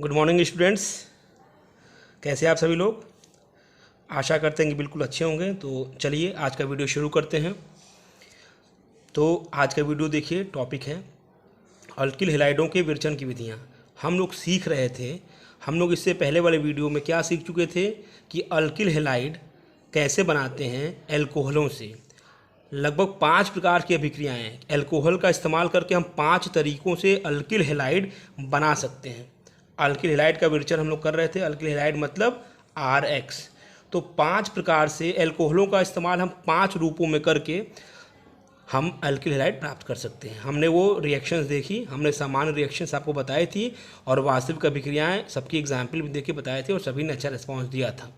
Good morning students. कैसे आप सभी लोग? आशा करते हैं कि बिल्कुल अच्छे होंगे। तो चलिए आज का वीडियो शुरू करते हैं। तो आज का वीडियो देखिए, टॉपिक है अल्किल हैलाइडों के विरचन की विधियाँ। हम लोग सीख रहे थे, हम लोग इससे पहले वाले वीडियो में क्या सीख चुके थे कि अल्किल हैलाइड कैसे बनाते हैं एल्कोहलों से। लगभग 5 प्रकार की अभिक्रियाएँ हैं। एल्कोहल का इस्तेमाल करके हम 5 तरीक़ों से अल्किल हैलाइड बना सकते हैं। अल्किल हैलाइड का विरचन हम लोग कर रहे थे। अल्किल हैलाइड मतलब RX। तो 5 प्रकार से एल्कोहलों का इस्तेमाल हम 5 रूपों में करके हम अल्किल हैलाइड प्राप्त कर सकते हैं। हमने वो रिएक्शंस देखी, हमने सामान्य रिएक्शंस आपको बताई थी और वास्तविक अभिक्रियाएँ सबकी एग्जाम्पल भी देके बताए थे और सभी ने अच्छा रिस्पॉन्स दिया था।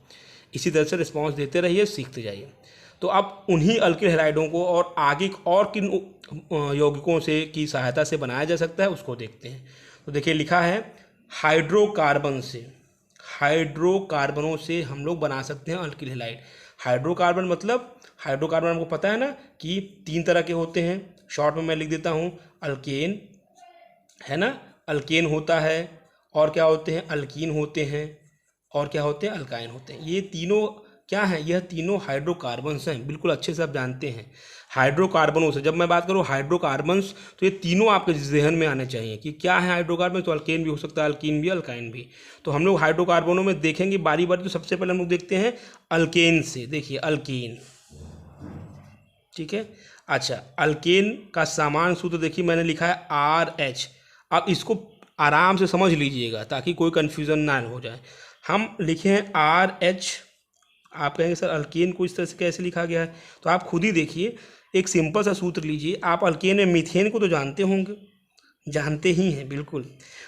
इसी तरह से रिस्पॉन्स देते रहिए, सीखते जाइए। तो अब उन्हीं अल्किल हैलाइडों को और आगे और किन यौगिकों से की सहायता से बनाया जा सकता है उसको देखते हैं। तो देखिए लिखा है हाइड्रोकार्बन से, हाइड्रोकार्बनों से हम लोग बना सकते हैं अल्किल हैलाइड। हाइड्रोकार्बन मतलब, हाइड्रोकार्बन हमको पता है ना कि 3 तरह के होते हैं। शॉर्ट में मैं लिख देता हूँ, अल्केन है ना, अल्केन होता है, और क्या होते हैं, अल्कीन होते हैं, और क्या होते हैं, अल्काइन होते हैं। ये तीनों क्या हैं? यह तीनों हाइड्रोकार्बन्स हैं। बिल्कुल अच्छे से आप जानते हैं हाइड्रोकार्बनों से। जब मैं बात करूँ हाइड्रोकार्बन्स तो ये तीनों आपके जहन में आने चाहिए कि क्या है हाइड्रोकार्बन। तो अल्केन भी हो सकता है, अल्कीन भी, अल्काइन भी। तो हम लोग हाइड्रोकार्बनों में देखेंगे बारी बारी। तो सबसे पहले हम लोग देखते हैं अल्केन से। देखिए अल्केन, ठीक है। अच्छा, अल्केन का सामान्य सूत्र देखिए मैंने लिखा है RH। अब इसको आराम से समझ लीजिएगा ताकि कोई कन्फ्यूज़न ना हो जाए। हम लिखे हैं RH। आप कहेंगे सर अल्केन को इस तरह से कैसे लिखा गया है? तो आप खुद ही देखिए, एक सिंपल सा सूत्र लीजिए। आप अल्केन में मीथेन को तो जानते होंगे, जानते ही हैं बिल्कुल।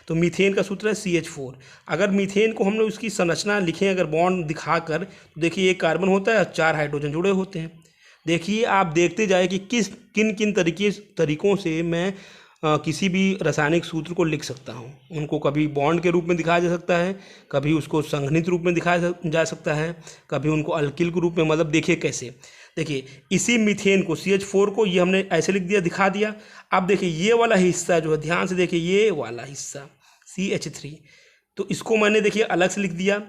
तो मीथेन का सूत्र है CH4। अगर मीथेन को हम लोग उसकी संरचना लिखें, अगर बॉन्ड दिखाकर, तो देखिए एक कार्बन होता है और 4 हाइड्रोजन जुड़े होते हैं। देखिए आप देखते जाए कि किन किन तरीक़ों से मैं किसी भी रासायनिक सूत्र को लिख सकता हूँ। उनको कभी बॉन्ड के रूप में दिखाया जा सकता है, कभी उसको संघनित रूप में दिखाया जा सकता है, कभी उनको अल्किल के रूप में। मतलब देखिए कैसे, देखिए इसी मीथेन को CH4 को ये हमने ऐसे लिख दिया, दिखा दिया। अब देखिए ये वाला हिस्सा जो है, ध्यान से देखिए, ये वाला हिस्सा CH3, तो इसको मैंने देखिए अलग से लिख दिया।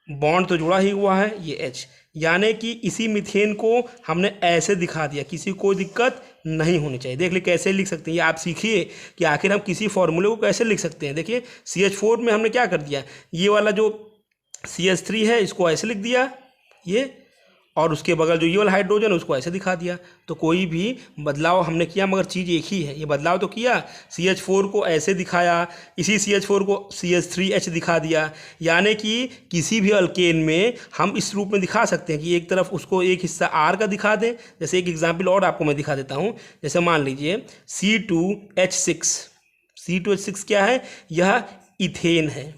बॉन्ड तो जुड़ा ही हुआ है, ये H, यानी कि इसी मीथेन को हमने ऐसे दिखा दिया। किसी को दिक्कत नहीं होनी चाहिए। देख ली कैसे लिख सकते हैं, ये आप सीखिए कि आखिर हम किसी फॉर्मूले को कैसे लिख सकते हैं। देखिए CH4 में हमने क्या कर दिया, ये वाला जो CH3 है इसको ऐसे लिख दिया ये, और उसके बगल जो ये वाला हाइड्रोजन उसको ऐसे दिखा दिया। तो कोई भी बदलाव हमने किया मगर चीज़ एक ही है। ये बदलाव तो किया, CH4 को ऐसे दिखाया, इसी CH4 को CH3H दिखा दिया। यानी कि किसी भी अल्केन में हम इस रूप में दिखा सकते हैं कि एक तरफ उसको एक हिस्सा R का दिखा दें। जैसे एक एग्जाम्पल और आपको मैं दिखा देता हूँ। जैसे मान लीजिए C2H6। C2H6 क्या है? यह इथेन है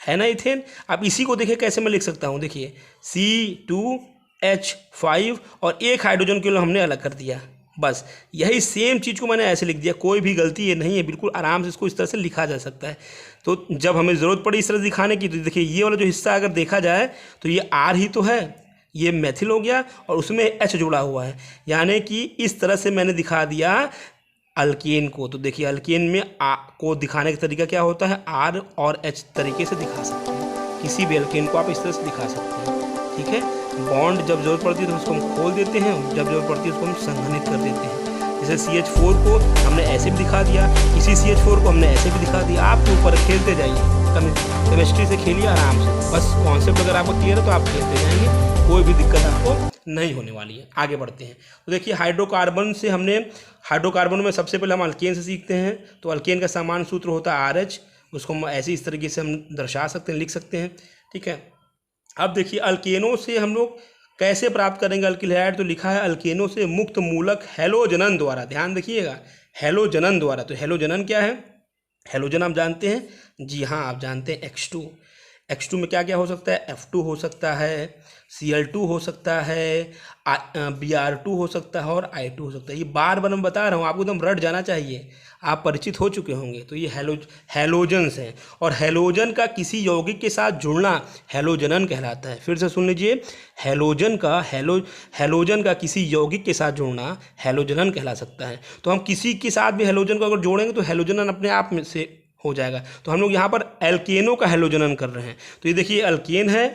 ना, इथेन। अब इसी को देखिए कैसे मैं लिख सकता हूँ। देखिए C2H5 और एक हाइड्रोजन के लिए हमने अलग कर दिया। बस यही सेम चीज़ को मैंने ऐसे लिख दिया। कोई भी गलती ये नहीं है, बिल्कुल आराम से इसको इस तरह से लिखा जा सकता है। तो जब हमें ज़रूरत पड़ी इस तरह दिखाने की, तो देखिए ये वाला जो हिस्सा अगर देखा जाए तो ये R ही तो है, ये मेथिल हो गया और उसमें H जुड़ा हुआ है। यानी कि इस तरह से मैंने दिखा दिया अल्केन को। तो देखिए अल्केन में को दिखाने का तरीका क्या होता है, R और H तरीके से दिखा सकते हैं। किसी भी अल्केन को आप इस तरह से दिखा सकते हैं, ठीक है। बॉन्ड जब जरूरत पड़ती है तो उसको हम खोल देते हैं, जब जरूरत पड़ती है उसको हम संघनित कर देते हैं। जैसे CH4 को हमने ऐसे भी दिखा दिया, इसी CH4 को हमने ऐसे भी दिखा दिया। आपके ऊपर खेलते जाइए, केमिस्ट्री से खेलिए आराम से। बस कॉन्सेप्ट अगर आपको क्लियर है तो आप खेलते जाएंगे, कोई भी दिक्कत आपको नहीं होने वाली है। आगे बढ़ते हैं। तो देखिए हाइड्रोकार्बन से हमने, हाइड्रोकार्बन में सबसे पहले हम अल्केन से सीखते हैं। तो अल्केन का सामान्य सूत्र होता है RH। उसको हम ऐसे इस तरीके से हम दर्शा सकते हैं, लिख सकते हैं, ठीक है। अब देखिए अल्केनों से हम लोग कैसे प्राप्त करेंगे अल्किल हैलाइड। तो लिखा है अल्केनों से मुक्त मूलक हैलोजनन द्वारा। ध्यान देखिएगा, हैलोजनन द्वारा। तो हैलोजनन क्या है? हैलोजन आप जानते हैं, जी हाँ आप जानते हैं, H2। H2 में क्या क्या हो सकता है, F2 हो सकता है, Cl2 हो सकता है, Br2 हो सकता है और I2 हो सकता है। ये बार बार मैं बता रहा हूँ, आपको एकदम रट जाना चाहिए, आप परिचित हो चुके होंगे। तो ये हैलोजन्स हैं और हैलोजन का किसी यौगिक के साथ जुड़ना हैलोजनन कहलाता है। फिर से सुन लीजिए, हैलोजन का किसी यौगिक के साथ जुड़ना हैलोजनन कहला सकता है। तो हम किसी के साथ भी हैलोजन को अगर जोड़ेंगे तो हैलोजनन अपने आप में से हो जाएगा। तो हम लोग यहाँ पर एल्केनों का हैलोजनन कर रहे हैं। तो ये देखिए एल्केन है,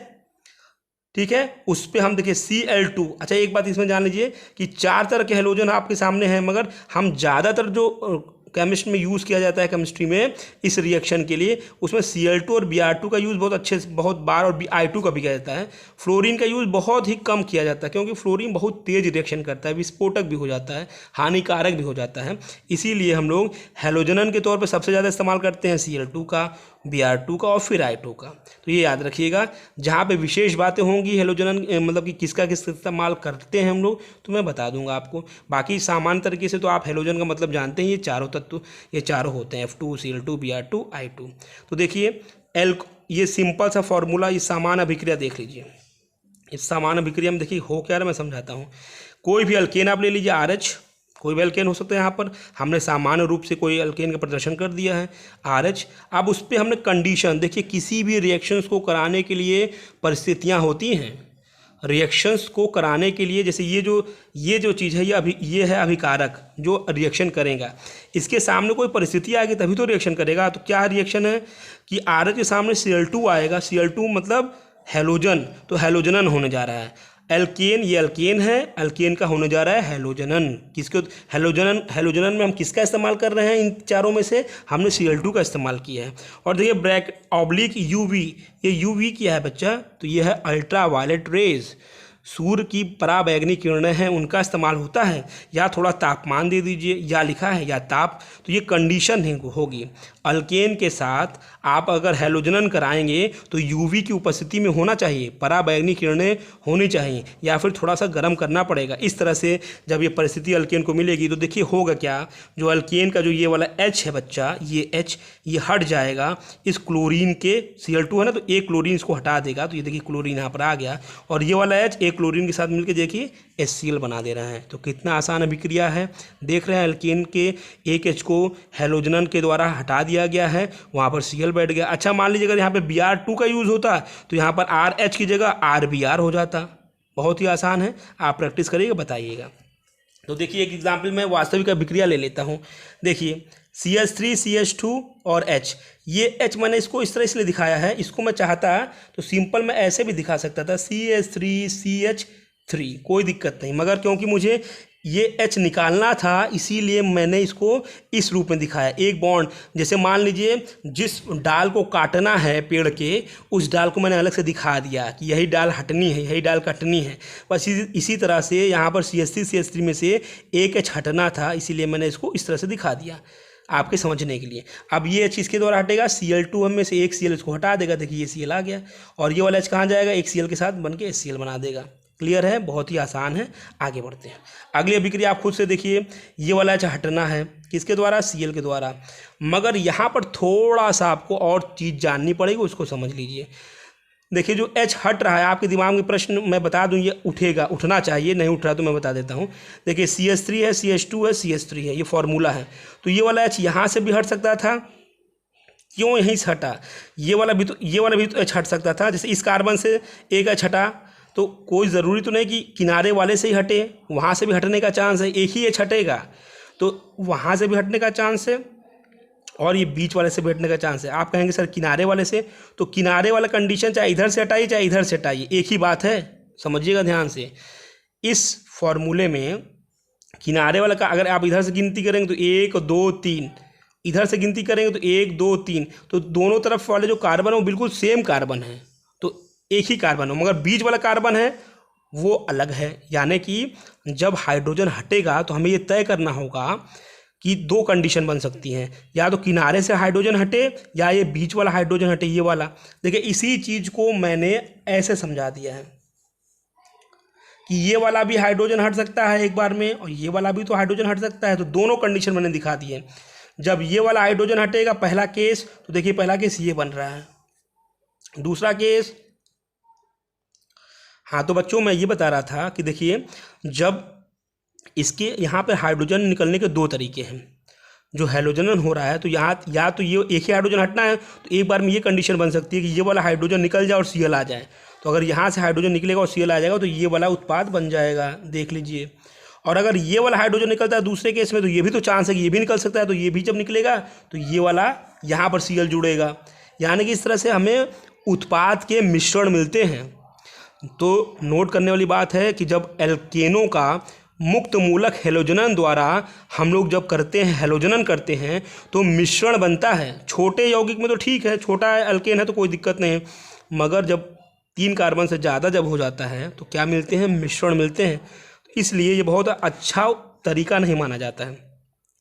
ठीक है, उस पर हम देखिए Cl2। अच्छा एक बात इसमें जान लीजिए कि 4 तरह के हैलोजन आपके सामने हैं, मगर हम ज़्यादातर जो केमिस्ट्री में यूज़ किया जाता है केमिस्ट्री में इस रिएक्शन के लिए, उसमें Cl2 और Br2 का यूज़ बहुत अच्छे से बहुत बार, और I2 का भी किया जाता है। फ्लोरीन का यूज़ बहुत ही कम किया जाता है, क्योंकि फ्लोरीन बहुत तेज़ रिएक्शन करता है, विस्फोटक भी हो जाता है, हानिकारक भी हो जाता है। इसीलिए हम लोग हैलोजनन के तौर पर सबसे ज़्यादा इस्तेमाल करते हैं Cl2 का, Br2 का और फिर I2 का। तो ये याद रखिएगा। जहाँ पे विशेष बातें होंगी हैलोजनन मतलब कि किसका किस इस्तेमाल करते हैं हम लोग, तो मैं बता दूंगा आपको। बाकी सामान्य तरीके से तो आप हैलोजन का मतलब जानते हैं, ये चारों तत्व, ये चारों होते हैं F2, Cl2, Br2, I2। तो देखिए ये सिंपल सा फॉर्मूला, ये सामान्य अभिक्रिया देख लीजिए। इस सामान्य अभिक्रिया में देखिए हो क्या रहा है, मैं समझाता हूँ। कोई भी अल्केन आप ले लीजिए, RH, कोई भी अल्केन हो सकता है। यहाँ पर हमने सामान्य रूप से कोई अल्केन का प्रदर्शन कर दिया है RH। अब उस पर हमने कंडीशन, देखिए किसी भी रिएक्शंस को कराने के लिए परिस्थितियाँ होती हैं। रिएक्शंस को कराने के लिए, जैसे ये जो चीज़ है, ये है अभिकारक जो रिएक्शन करेगा। इसके सामने कोई परिस्थिति आएगी तभी तो रिएक्शन करेगा। तो क्या रिएक्शन है कि RH के सामने Cl2 आएगा, Cl2 मतलब हैलोजन, तो हैलोजनन होने जा रहा है। एल्केन, ये अल्केन है, अल्केन का होने जा रहा है हैलोजनन। किसको हैलोजनन में हम किसका इस्तेमाल कर रहे हैं? इन चारों में से हमने Cl2 का इस्तेमाल किया है। और देखिए ब्रैकेट ऑब्लिक UV, ये UV क्या है बच्चा? तो ये है अल्ट्रा वायलेट रेज, सूर्य की पराबैंगनी किरणें हैं, उनका इस्तेमाल होता है। या थोड़ा तापमान दे दीजिए, या लिखा है या ताप, तो ये कंडीशन होगी। अल्केन के साथ आप अगर हैलोजनन कराएंगे तो यूवी की उपस्थिति में होना चाहिए, पराबैंगनी किरणें होनी चाहिए, या फिर थोड़ा सा गर्म करना पड़ेगा। इस तरह से जब ये परिस्थिति अल्केन को मिलेगी तो देखिए होगा क्या, जो अल्केन का जो ये वाला H है बच्चा, ये H ये हट जाएगा इस क्लोरीन के, Cl2 है ना, तो एक क्लोरीन इसको हटा देगा। तो ये देखिए क्लोरीन यहाँ पर आ गया, और ये वाला H एक क्लोरीन के साथ मिलकर देखिए HCl बना दे रहा है। तो कितना आसान अभिक्रिया है, देख रहे हैं। अल्केन के एक H को हैलोजनन के द्वारा हटा दिया गया है, वहाँ पर Cl बैठ गया। अच्छा मान लीजिए अगर यहाँ पे Br2 का यूज़ होता तो यहाँ पर RH की जगह RBr हो जाता। बहुत ही आसान है, आप प्रैक्टिस करिएगा, बताइएगा। तो देखिए एक एग्जाम्पल में वास्तविक अभिक्रिया ले लेता हूँ। देखिए CH3 CH2 और H, ये H मैंने इसको इस तरह इसलिए दिखाया है, इसको मैं चाहता तो सिंपल मैं ऐसे भी दिखा सकता था, CH3 CH3, कोई दिक्कत नहीं, मगर क्योंकि मुझे ये H निकालना था इसीलिए मैंने इसको इस रूप में दिखाया। एक बॉन्ड, जैसे मान लीजिए जिस डाल को काटना है पेड़ के, उस डाल को मैंने अलग से दिखा दिया कि यही डाल हटनी है, यही डाल कटनी है। बस इसी तरह से यहाँ पर CH3 CH3 में से एक H हटना था, इसीलिए मैंने इसको इस तरह से दिखा दिया आपके समझने के लिए। अब ये H इसके द्वारा हटेगा, Cl2 में से एक Cl इसको हटा देगा, देखिए ये Cl आ गया, और ये वाला H कहाँ जाएगा, एक Cl के साथ बन के HCl बना देगा। क्लियर है, बहुत ही आसान है। आगे बढ़ते हैं, अगली अभिक्रिया आप खुद से देखिए। ये वाला H हटना है किसके द्वारा, Cl के द्वारा, मगर यहाँ पर थोड़ा सा आपको और चीज़ जाननी पड़ेगी, उसको समझ लीजिए। देखिए जो H हट रहा है, आपके दिमाग में प्रश्न मैं बता दूं, ये उठेगा, उठना चाहिए, नहीं उठ रहा तो मैं बता देता हूं। देखिए CH3 है, CH2 है, CH3 है, ये फॉर्मूला है। तो ये वाला H यहाँ से भी हट सकता था, क्यों यहीं से हटा? ये वाला भी तो H हट सकता था। जैसे इस कार्बन से एक H हटा, तो कोई ज़रूरी तो नहीं कि किनारे वाले से ही हटे, वहाँ से भी हटने का चांस है, एक ही H हटेगा, तो वहाँ से भी हटने का चांस है, और ये बीच वाले से बैठने का चांस है। आप कहेंगे सर किनारे वाले से, तो किनारे वाला कंडीशन चाहे इधर से हटाइए चाहे इधर से हटाइए, एक ही बात है, समझिएगा ध्यान से। इस फॉर्मूले में किनारे वाला का अगर आप इधर से गिनती करेंगे तो 1 2 3, इधर से गिनती करेंगे तो 1 2 3, तो दोनों तरफ वाले जो कार्बन है वो बिल्कुल सेम कार्बन है, तो एक ही कार्बन हो, मगर बीच वाला कार्बन है वो अलग है। यानी कि जब हाइड्रोजन हटेगा तो हमें ये तय करना होगा कि दो कंडीशन बन सकती हैं, या तो किनारे से हाइड्रोजन हटे या ये बीच वाला हाइड्रोजन हटे, ये वाला। देखिए इसी चीज़ को मैंने ऐसे समझा दिया है कि ये वाला भी हाइड्रोजन हट सकता है एक बार में, और ये वाला भी तो हाइड्रोजन हट सकता है, तो दोनों कंडीशन मैंने दिखा दी है। जब ये वाला हाइड्रोजन हटेगा पहला केस, तो देखिए पहला केस ये बन रहा है, दूसरा केस, हाँ तो बच्चों मैं ये बता रहा था कि देखिए जब इसके यहाँ पर हाइड्रोजन निकलने के दो तरीके हैं। जो हैलोजनन हो रहा है तो यहाँ या तो ये एक ही हाइड्रोजन हटना है, तो एक बार में ये कंडीशन बन सकती है कि ये वाला हाइड्रोजन निकल जाए और Cl आ जाए। तो अगर यहाँ से हाइड्रोजन निकलेगा और Cl आ जाएगा तो ये वाला उत्पाद बन जाएगा, देख लीजिए। और अगर ये वाला हाइड्रोजन निकलता है दूसरे केस में, तो ये भी तो चांस है कि ये भी निकल सकता है, तो ये भी जब निकलेगा तो ये वाला यहाँ पर Cl जुड़ेगा, यानी कि इस तरह से हमें उत्पाद के मिश्रण मिलते हैं। तो नोट करने वाली बात है कि जब एल्केनों का मुक्त मूलक हैलोजनन द्वारा हम लोग जब करते हैं, हैलोजनन करते हैं, तो मिश्रण बनता है। छोटे यौगिक में तो ठीक है, छोटा एल्केन है तो कोई दिक्कत नहीं है, मगर जब 3 कार्बन से ज़्यादा जब हो जाता है तो क्या मिलते हैं, मिश्रण मिलते हैं। इसलिए ये बहुत अच्छा तरीका नहीं माना जाता है,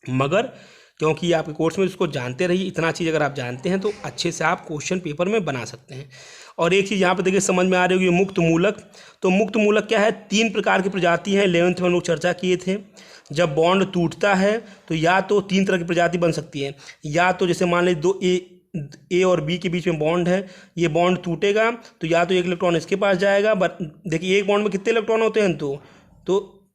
मगर क्योंकि आपके कोर्स में इसको जानते रहिए, इतना चीज़ अगर आप जानते हैं तो अच्छे से आप क्वेश्चन पेपर में बना सकते हैं। और एक चीज़ यहाँ पे देखिए समझ में आ रही होगी, मुक्त मूलक। तो मुक्त मूलक क्या है, 3 प्रकार की प्रजाति हैं, 11th में हम लोग चर्चा किए थे। जब बॉन्ड टूटता है तो या तो 3 तरह की प्रजाति बन सकती है, या तो जैसे मान लीजिए 2 ए और बी के बीच में बॉन्ड है, ये बॉन्ड टूटेगा तो या तो एक इलेक्ट्रॉन इसके पास जाएगा, देखिए एक बॉन्ड में कितने इलेक्ट्रॉन होते हैं, तो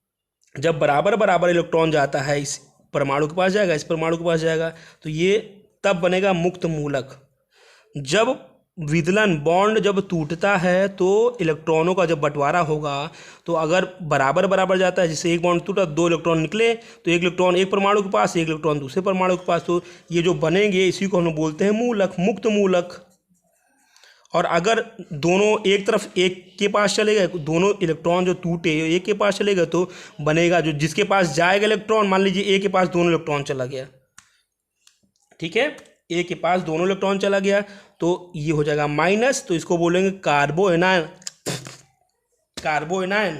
जब बराबर बराबर इलेक्ट्रॉन जाता है, इस परमाणु के पास जाएगा, इस परमाणु के पास जाएगा, तो ये तब बनेगा मुक्त मूलक। जब विदलन बॉन्ड जब टूटता है तो इलेक्ट्रॉनों का जब बंटवारा होगा, तो अगर बराबर बराबर जाता है, जैसे एक बॉन्ड टूटा 2 इलेक्ट्रॉन निकले, तो एक इलेक्ट्रॉन एक परमाणु के पास, एक इलेक्ट्रॉन दूसरे परमाणु के पास, तो ये जो बनेंगे इसी को हम लोग बोलते हैं मूलक, मुक्त मूलक। और अगर दोनों एक तरफ एक के पास चले गए, दोनों इलेक्ट्रॉन जो टूटे एक के पास चले गए, तो बनेगा जो जिसके पास जाएगा इलेक्ट्रॉन, मान लीजिए ए के पास दोनों इलेक्ट्रॉन चला गया, ठीक है, ए के पास दोनों इलेक्ट्रॉन चला गया, तो ये हो जाएगा माइनस, तो इसको बोलेंगे कार्बोएनायन। कार्बोएनायन,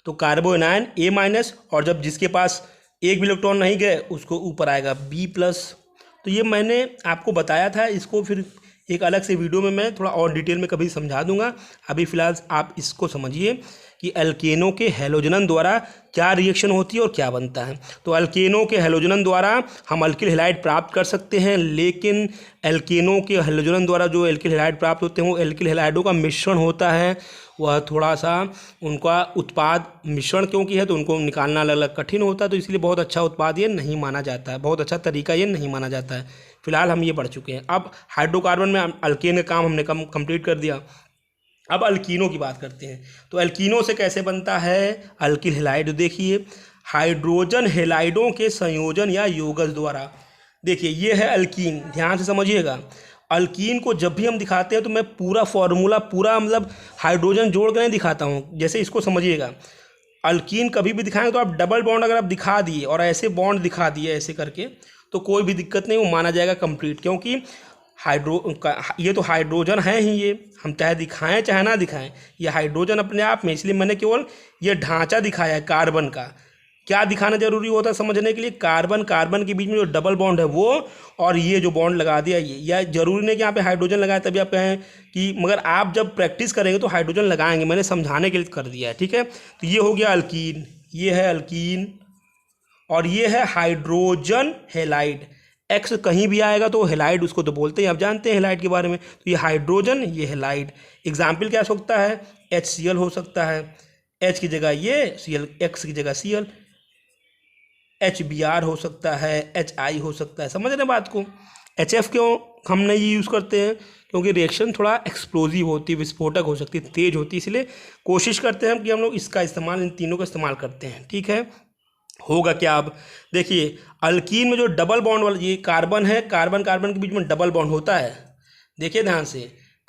तो कार्बोएनायन ए माइनस, और जब जिसके पास एक भी इलेक्ट्रॉन नहीं गए उसको ऊपर आएगा बी प्लस। तो ये मैंने आपको बताया था, इसको फिर एक अलग से वीडियो में मैं थोड़ा और डिटेल में कभी समझा दूंगा। अभी फ़िलहाल आप इसको समझिए कि एल्केनों के हैलोजनन द्वारा क्या रिएक्शन होती है और क्या बनता है। तो एल्केनों के हैलोजनन द्वारा हम अल्किल हैलाइड प्राप्त कर सकते हैं, लेकिन एल्केनों के हैलोजनन द्वारा जो एल्किल हैलाइड प्राप्त होते हैं वो एल्किल हैलाइडों का मिश्रण होता है, वह थोड़ा सा उनका उत्पाद मिश्रण क्योंकि है तो उनको निकालना अलग अलग कठिन होता है, तो इसलिए बहुत अच्छा उत्पाद ये नहीं माना जाता है, बहुत अच्छा तरीका ये नहीं माना जाता है। फिलहाल हम ये पढ़ चुके हैं। अब हाइड्रोकार्बन में अल्केन का काम हमने कंप्लीट कर दिया। अब अल्कीनों की बात करते हैं। तो अल्कीनों से कैसे बनता है अल्किल हैलाइड, देखिए हाइड्रोजन हैलाइडों के संयोजन या योगज द्वारा। देखिए ये है अल्कीन, ध्यान से समझिएगा। अल्कीन को जब भी हम दिखाते हैं तो मैं पूरा फॉर्मूला पूरा मतलब हाइड्रोजन जोड़ कर नहीं दिखाता हूँ, जैसे इसको समझिएगा। अल्कीन कभी भी दिखाएंगे तो आप डबल बॉन्ड अगर आप दिखा दिए और ऐसे बॉन्ड दिखा दिए ऐसे करके, तो कोई भी दिक्कत नहीं, वो माना जाएगा कंप्लीट, क्योंकि ये तो हाइड्रोजन है ही, ये हम चाहे दिखाएं चाहे ना दिखाएं, ये हाइड्रोजन अपने आप में, इसलिए मैंने केवल ये ढांचा दिखाया है कार्बन का। क्या दिखाना जरूरी होता है समझने के लिए, कार्बन कार्बन के बीच में जो डबल बॉन्ड है वो, और ये जो बॉन्ड लगा दिया ये, या जरूरी नहीं कि यहाँ पे हाइड्रोजन लगाए तभी आप कहें कि, मगर आप जब प्रैक्टिस करेंगे तो हाइड्रोजन लगाएंगे, मैंने समझाने के लिए कर दिया है, ठीक है। तो ये हो गया अल्कीन, ये है अल्कीन, और ये है हाइड्रोजन हैलाइड। एक्स कहीं भी आएगा तो हैलाइड उसको तो बोलते हैं, आप जानते हैं हैलाइड के बारे में। तो ये हाइड्रोजन, ये हैलाइड। एग्जाम्पल क्या हो सकता है, HCl हो सकता है, H की जगह ये Cl, X की जगह Cl, HBr हो सकता है, HI हो सकता है, समझ रहे बात को। HF क्यों हम नहीं यूज़ करते हैं, क्योंकि रिएक्शन थोड़ा एक्सप्लोजिव होती है, विस्फोटक हो सकती है, तेज होती है, इसलिए कोशिश करते हैं कि हम लोग इसका इस्तेमाल, इन तीनों का इस्तेमाल करते हैं, ठीक है। होगा क्या, अब देखिए अल्कीन में जो डबल बॉन्ड वाला ये कार्बन है, कार्बन कार्बन के बीच में डबल बॉन्ड होता है, देखिए ध्यान से,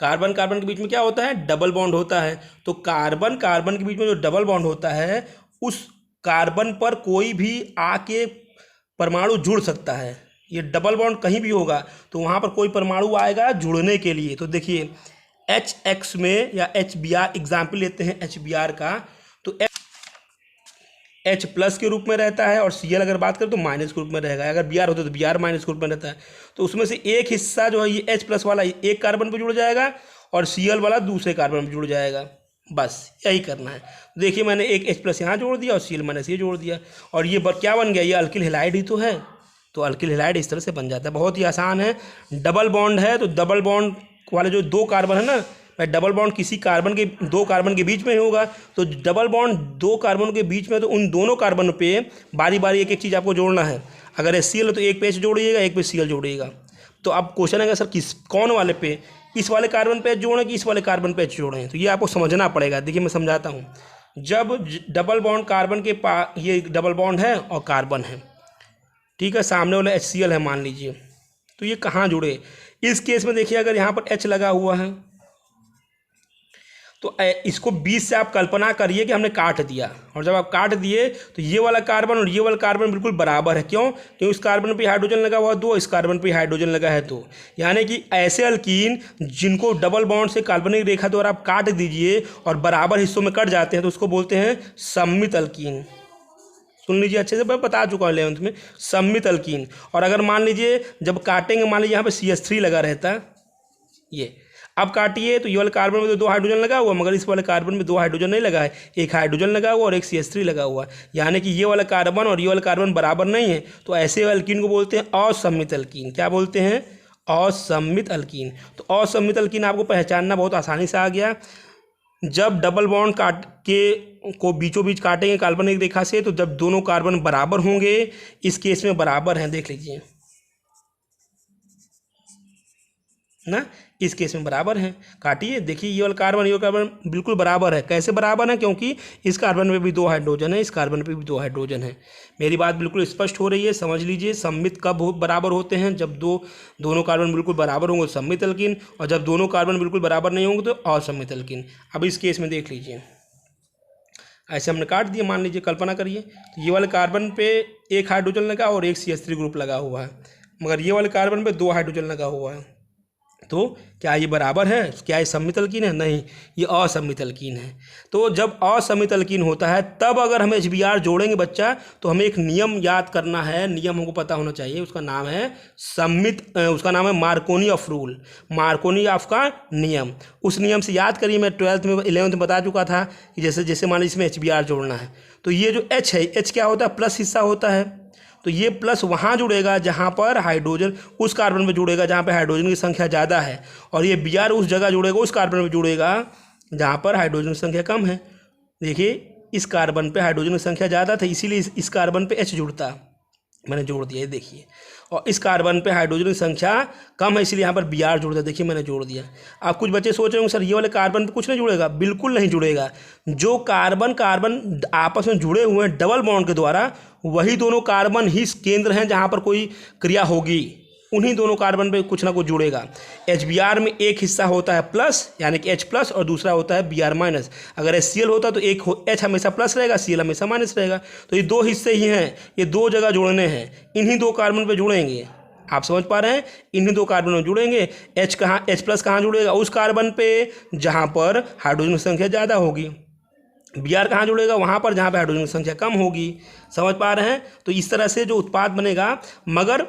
कार्बन कार्बन के बीच में क्या होता है, डबल बॉन्ड होता है। तो कार्बन कार्बन के बीच में जो डबल बॉन्ड होता है, उस कार्बन पर कोई भी आके परमाणु जुड़ सकता है। ये डबल बॉन्ड कहीं भी होगा तो वहाँ पर कोई परमाणु आएगा जुड़ने के लिए। तो देखिए HX में या HBr एग्जाम्पल लेते हैं HBr का, तो H प्लस के रूप में रहता है, और Cl अगर बात करें तो माइनस के रूप में रहेगा। अगर Br होता है तो Br माइनस के रूप में रहता है। तो उसमें से एक हिस्सा जो है ये H प्लस वाला एक कार्बन पर जुड़ जाएगा और Cl वाला दूसरे कार्बन पर जुड़ जाएगा, बस यही करना है। देखिए मैंने एक H प्लस यहाँ जोड़ दिया और Cl माइनस ये जोड़ दिया, और ये क्या बन गया, ये अल्किल हैलाइड ही तो है। तो अल्किल हैलाइड इस तरह से बन जाता है, बहुत ही आसान है। डबल बॉन्ड है तो डबल बॉन्ड वाले जो 2 कार्बन है ना, डबल बॉन्ड किसी कार्बन के 2 कार्बन के बीच में ही होगा, तो डबल बॉन्ड 2 कार्बन के बीच में, तो उन दोनों कार्बन पे बारी बारी एक एक चीज़ आपको जोड़ना है। अगर HCl है तो एक पे H जोड़िएगा, एक पे Cl जोड़िएगा। तो अब क्वेश्चन है सर कौन वाले पे, इस वाले कार्बन पे H जोड़ें कि इस वाले कार्बन पे H जोड़ें, तो ये आपको समझना पड़ेगा। देखिए मैं समझाता हूँ। जब डबल बॉन्ड कार्बन के ये डबल बॉन्ड है और कार्बन है, ठीक है, सामने वाला HCl है मान लीजिए, तो ये कहाँ जुड़े? इस केस में देखिए अगर यहाँ पर H लगा हुआ है तो इसको बीच से आप कल्पना करिए कि हमने काट दिया, और जब आप काट दिए तो ये वाला कार्बन और ये वाला कार्बन बिल्कुल बराबर है। क्यों? क्योंकि इस कार्बन पे हाइड्रोजन लगा हुआ है 2, इस कार्बन पे हाइड्रोजन लगा है 2। यानी कि ऐसे अल्कीन जिनको डबल बॉन्ड से काल्पनिक रेखा द्वारा आप काट दीजिए और बराबर हिस्सों में कट जाते हैं तो उसको बोलते हैं सममित अल्कीन। सुन लीजिए अच्छे से, मैं बता चुका हूँ 11th में, सममित अल्कीन। और अगर मान लीजिए जब काटेंगे, मान लीजिए यहाँ पे CH3 लगा रहता है, ये अब काटिए तो ये वाले कार्बन में तो 2 हाइड्रोजन लगा हुआ, मगर इस वाले कार्बन में 2 हाइड्रोजन नहीं लगा है, एक हाइड्रोजन लगा हुआ और एक CH3 लगा हुआ। यानी कि ये वाला कार्बन और ये वाला कार्बन बराबर नहीं है, तो ऐसे अल्कीन को बोलते हैं असम्मित अल्कीन। क्या बोलते हैं? असम्मित अल्कीन। तो असम्मित अल्कीन आपको पहचानना बहुत आसानी से आ गया। जब डबल बॉन्ड काट के को बीचों बीच काटेंगे काल्पनिक रेखा से, तो जब दोनों कार्बन बराबर होंगे, इस केस में बराबर हैं, देख लीजिए ना, इस केस में बराबर हैं। काटिए, देखिए ये वाला कार्बन बिल्कुल बराबर है। कैसे बराबर है? क्योंकि इस कार्बन में भी 2 हाइड्रोजन है, इस कार्बन पे भी 2 हाइड्रोजन है। मेरी बात बिल्कुल स्पष्ट हो रही है, समझ लीजिए। सममित कब बराबर होते हैं? जब दोनों कार्बन बिल्कुल बराबर होंगे सममित अल्कीन, और जब दोनों कार्बन बिल्कुल बराबर नहीं होंगे तो असम्मित अल्कीन। अब इस केस में देख लीजिए, ऐसे हमने काट दिया, मान लीजिए, कल्पना करिए, तो ये वाले कार्बन पे 1 हाइड्रोजन लगा और एक CH3 ग्रुप लगा हुआ है, मगर ये वाले कार्बन पे 2 हाइड्रोजन लगा हुआ है। तो क्या ये बराबर है? क्या ये सममित अल्कीन है? नहीं, ये असम्मित अल्कीन है। तो जब असम्मित अल्कीन होता है तब अगर हम HBr जोड़ेंगे बच्चा, तो हमें एक नियम याद करना है, नियम हमको पता होना चाहिए। उसका नाम है उसका नाम है Markovnikov of rule, Markovnikov of का नियम। उस नियम से याद करिए, मैं 12th में 11th में बता चुका था कि जैसे मान लीजिए इसमें HBr जोड़ना है, तो ये जो H है, H क्या होता है? प्लस हिस्सा होता है। तो ये प्लस वहाँ जुड़ेगा जहाँ पर हाइड्रोजन, उस कार्बन में जुड़ेगा जहाँ पर हाइड्रोजन की संख्या ज़्यादा है, और ये Br उस जगह जुड़ेगा, उस कार्बन में जुड़ेगा जहाँ पर हाइड्रोजन की संख्या कम है। देखिए इस कार्बन पे हाइड्रोजन की संख्या ज़्यादा था, इसीलिए इस कार्बन पे H जुड़ता, मैंने जोड़ दिया, ये देखिए। और इस कार्बन पे हाइड्रोजन की संख्या कम है, इसलिए यहाँ पर Br जुड़ता, देखिए मैंने जोड़ दिया। अब कुछ बच्चे सोच रहे होंगे सर ये वाले कार्बन पे कुछ नहीं जुड़ेगा। बिल्कुल नहीं जुड़ेगा। जो कार्बन आपस में जुड़े हुए हैं डबल बॉन्ड के द्वारा, वही दोनों कार्बन ही केंद्र हैं जहाँ पर कोई क्रिया होगी, उन्हीं दोनों कार्बन पे कुछ ना कुछ जुड़ेगा। HBr में एक हिस्सा होता है प्लस, यानी कि H प्लस, और दूसरा होता है Br माइनस। अगर HCl होता तो एक H हमेशा प्लस रहेगा, Cl हमेशा माइनस रहेगा। तो ये 2 हिस्से ही हैं, ये 2 जगह जुड़ने हैं, इन्हीं 2 कार्बन पे जुड़ेंगे। आप समझ पा रहे हैं? इन्हीं 2 कार्बन में जुड़ेंगे। H प्लस कहाँ जुड़ेगा? उस कार्बन पे जहाँ पर हाइड्रोजन की संख्या ज़्यादा होगी। Br कहाँ जुड़ेगा? वहाँ पर जहाँ पर हाइड्रोजन की संख्या कम होगी। समझ पा रहे हैं? तो इस तरह से जो उत्पाद बनेगा, मगर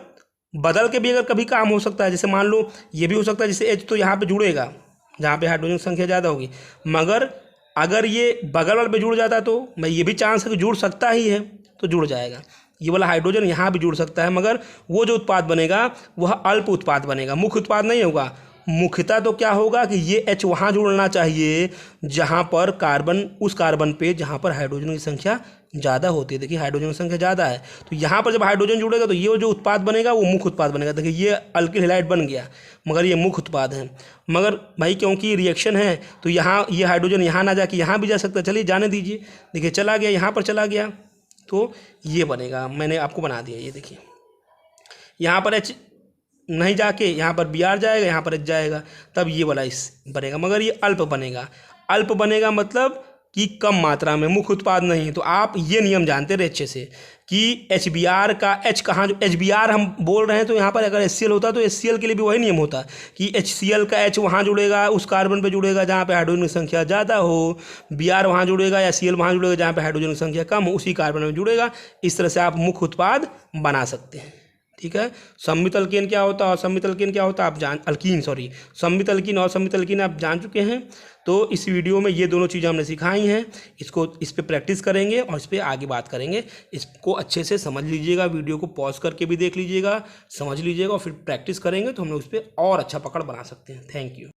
बदल के भी अगर कभी काम हो सकता है। जैसे मान लो ये भी हो सकता है, जैसे H तो यहाँ पे जुड़ेगा जहाँ पे हाइड्रोजन की संख्या ज़्यादा होगी, मगर अगर ये बगल वाले पे जुड़ जाता तो मैं ये भी चांस है कि जुड़ सकता ही है, तो जुड़ जाएगा। ये वाला हाइड्रोजन यहाँ भी जुड़ सकता है, मगर वो जो उत्पाद बनेगा वह अल्प उत्पाद बनेगा, मुख्य उत्पाद नहीं होगा। मुख्यतः तो क्या होगा कि ये H वहाँ जुड़ना चाहिए जहाँ पर उस कार्बन पे जहाँ पर हाइड्रोजन की संख्या ज़्यादा होती है। देखिए हाइड्रोजन की संख्या ज़्यादा है, तो यहाँ पर जब हाइड्रोजन जुड़ेगा तो ये जो उत्पाद बनेगा वो मुख्य उत्पाद बनेगा। देखिए ये अल्किल हैलाइड बन गया, मगर ये मुख्य उत्पाद है। मगर भाई क्योंकि रिएक्शन है तो यहाँ ये हाइड्रोजन यहाँ ना जाके यहाँ भी जा सकता है। चलिए जाने दीजिए, देखिए चला गया, यहाँ पर चला गया, तो ये बनेगा। मैंने आपको बना दिया, ये देखिए यहाँ पर H नहीं जाके यहाँ पर Br जाएगा, यहाँ पर H जाएगा, तब ये वाला इस बनेगा, मगर ये अल्प बनेगा। अल्प बनेगा मतलब कि कम मात्रा में, मुख्य उत्पाद नहीं है। तो आप ये नियम जानते रहे अच्छे से कि HBr का H कहाँ, जो HBr हम बोल रहे हैं, तो यहाँ पर अगर HCl होता तो HCl के लिए भी वही नियम होता कि HCl का H वहाँ जुड़ेगा, उस कार्बन पे जुड़ेगा जहाँ पे हाइड्रोजन की संख्या ज़्यादा हो, Br वहाँ जुड़ेगा या Cl वहाँ जुड़ेगा जहाँ पे हाइड्रोजन की संख्या कम हो, उसी कार्बन में जुड़ेगा। इस तरह से आप मुख्य उत्पाद बना सकते हैं। ठीक है। सममित अल्कीन क्या होता है और असम्मित अल्कीन क्या होता है सममित अल्कीन और असम्मित अल्कीन आप जान चुके हैं। तो इस वीडियो में ये दोनों चीज़ें हमने सिखाई हैं, इस पे प्रैक्टिस करेंगे और इस पे आगे बात करेंगे। इसको अच्छे से समझ लीजिएगा, वीडियो को पॉज करके भी देख लीजिएगा, समझ लीजिएगा और फिर प्रैक्टिस करेंगे तो हम लोग उस पर और अच्छा पकड़ बना सकते हैं। Thank you.